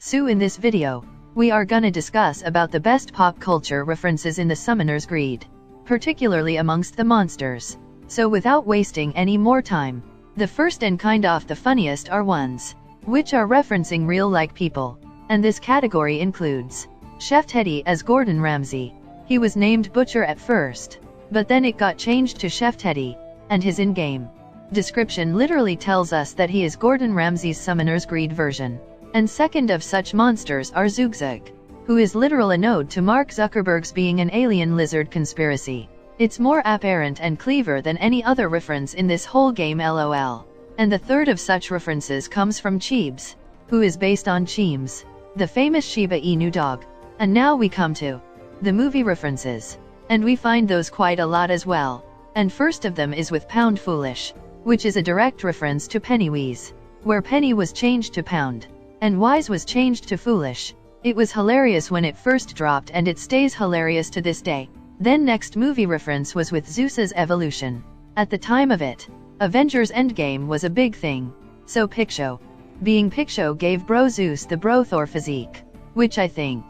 So in this video, we are gonna discuss about the best pop culture references in the Summoner's Greed, particularly amongst the monsters. So without wasting any more time, the first and kind of the funniest are ones which are referencing real-like people, and this category includes Chef Teddy as Gordon Ramsay. He was named Butcher at first, but then it got changed to Chef Teddy, and his in-game description literally tells us that he is Gordon Ramsay's Summoner's Greed version. And second of such monsters are Zugzug, who is literal a node to Mark Zuckerberg's being an alien lizard conspiracy. It's more apparent and clever than any other reference in this whole game, lol. And the third of such references comes from Cheebs, who is based on Cheems, the famous Shiba Inu dog. And now we come to the movie references, and we find those quite a lot as well. And first of them is with Pound Foolish, which is a direct reference to Pennywise, where Penny was changed to Pound, and Wise was changed to Foolish. It was hilarious when it first dropped, and it stays hilarious to this day. Then next movie reference was with Zeus's evolution. At the time of it, Avengers Endgame was a big thing, so Piccho, being Piccho, gave Bro Zeus the Bro Thor physique, which I think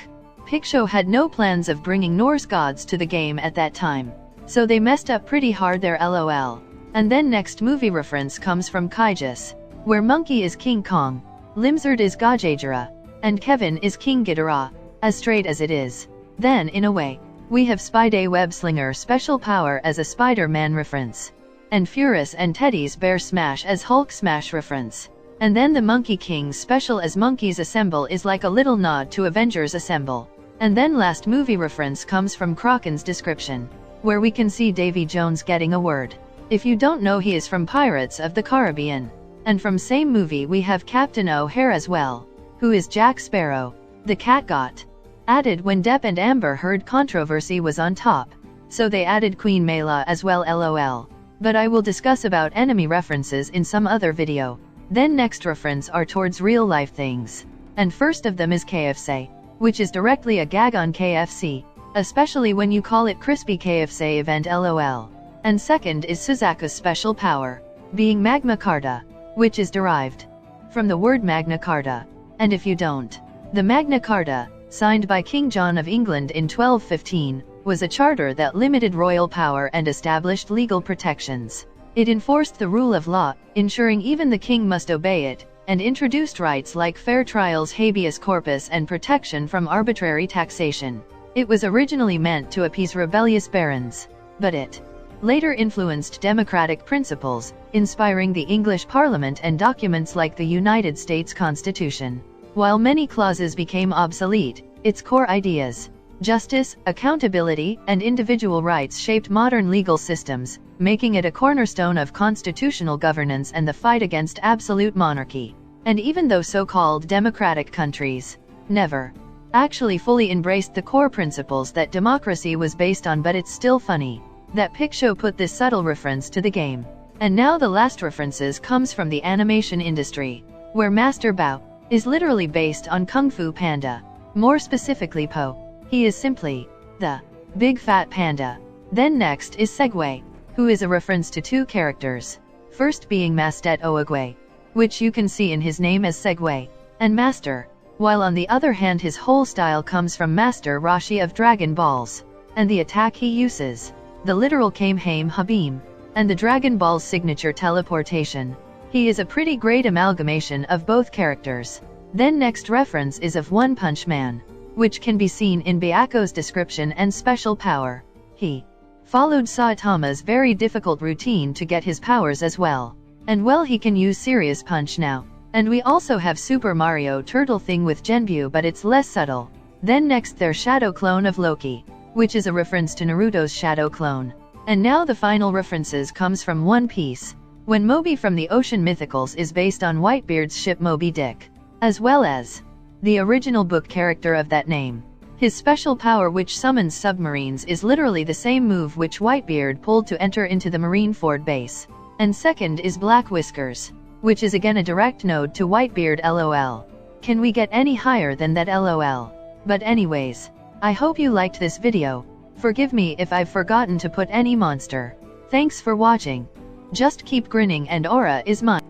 Piccho had no plans of bringing Norse gods to the game at that time, so they messed up pretty hard there, lol. And then next movie reference comes from Kaijus, where Monkey is King Kong, Limzard is Gajajara, and Kevin is King Ghidorah, as straight as it is. Then in a way, we have Spidey Webslinger special power as a Spider-Man reference, and Furus and Teddy's Bear Smash as Hulk Smash reference. And then the Monkey King special as Monkeys Assemble is like a little nod to Avengers Assemble. And then last movie reference comes from Kraken's description, where we can see Davy Jones getting a word. If you don't know, he is from Pirates of the Caribbean. And from same movie we have Captain O'Hare as well, who is Jack Sparrow. The cat got added when Depp and Amber Heard controversy was on top, so they added Queen Mayla as well, lol. But I will discuss about enemy references in some other video. Then next reference are towards real life things, and first of them is KFC, which is directly a gag on KFC, especially when you call it Crispy KFC event, lol. And second is Suzaku's special power, being Magna Carta, which is derived from the word Magna Carta. And if you don't, the Magna Carta, signed by King John of England in 1215, was a charter that limited royal power and established legal protections. It enforced the rule of law, ensuring even the king must obey it, and introduced rights like fair trials, habeas corpus, and protection from arbitrary taxation. It was originally meant to appease rebellious barons, but it later influenced democratic principles, inspiring the English Parliament and documents like the United States Constitution. While many clauses became obsolete, its core ideas, justice, accountability, and individual rights shaped modern legal systems, making it a cornerstone of constitutional governance and the fight against absolute monarchy. And even though so-called democratic countries never actually fully embraced the core principles that democracy was based on, but it's still funny that Piccho put this subtle reference to the game. And now the last references comes from the animation industry, where Master Bao is literally based on Kung Fu Panda, more specifically Po. He is simply the big fat panda. Then next is Segway, who is a reference to two characters, first being Mastet Oogway, which you can see in his name as Segway, and Master, while on the other hand his whole style comes from Master Roshi of Dragon Balls, and the attack he uses, the literal Kamehameha beam, and the Dragon Ball's signature teleportation. He is a pretty great amalgamation of both characters. Then next reference is of One Punch Man, which can be seen in Byaku's description and special power. He followed Saitama's very difficult routine to get his powers as well. And well, he can use serious punch now. And we also have Super Mario Turtle thing with Genbu, but it's less subtle. Then next their Shadow Clone of Loki, which is a reference to Naruto's Shadow Clone. And now the final references comes from One Piece, when Moby from the Ocean Mythicals is based on Whitebeard's ship Moby Dick, as well as the original book character of that name. His special power, which summons submarines, is literally the same move which Whitebeard pulled to enter into the Marineford base. And second is Black Whiskers, which is again a direct node to Whitebeard, lol. Can we get any higher than that, lol? But anyways, I hope you liked this video. Forgive me if I've forgotten to put any monster. Thanks for watching. Just keep grinning and aura is mine.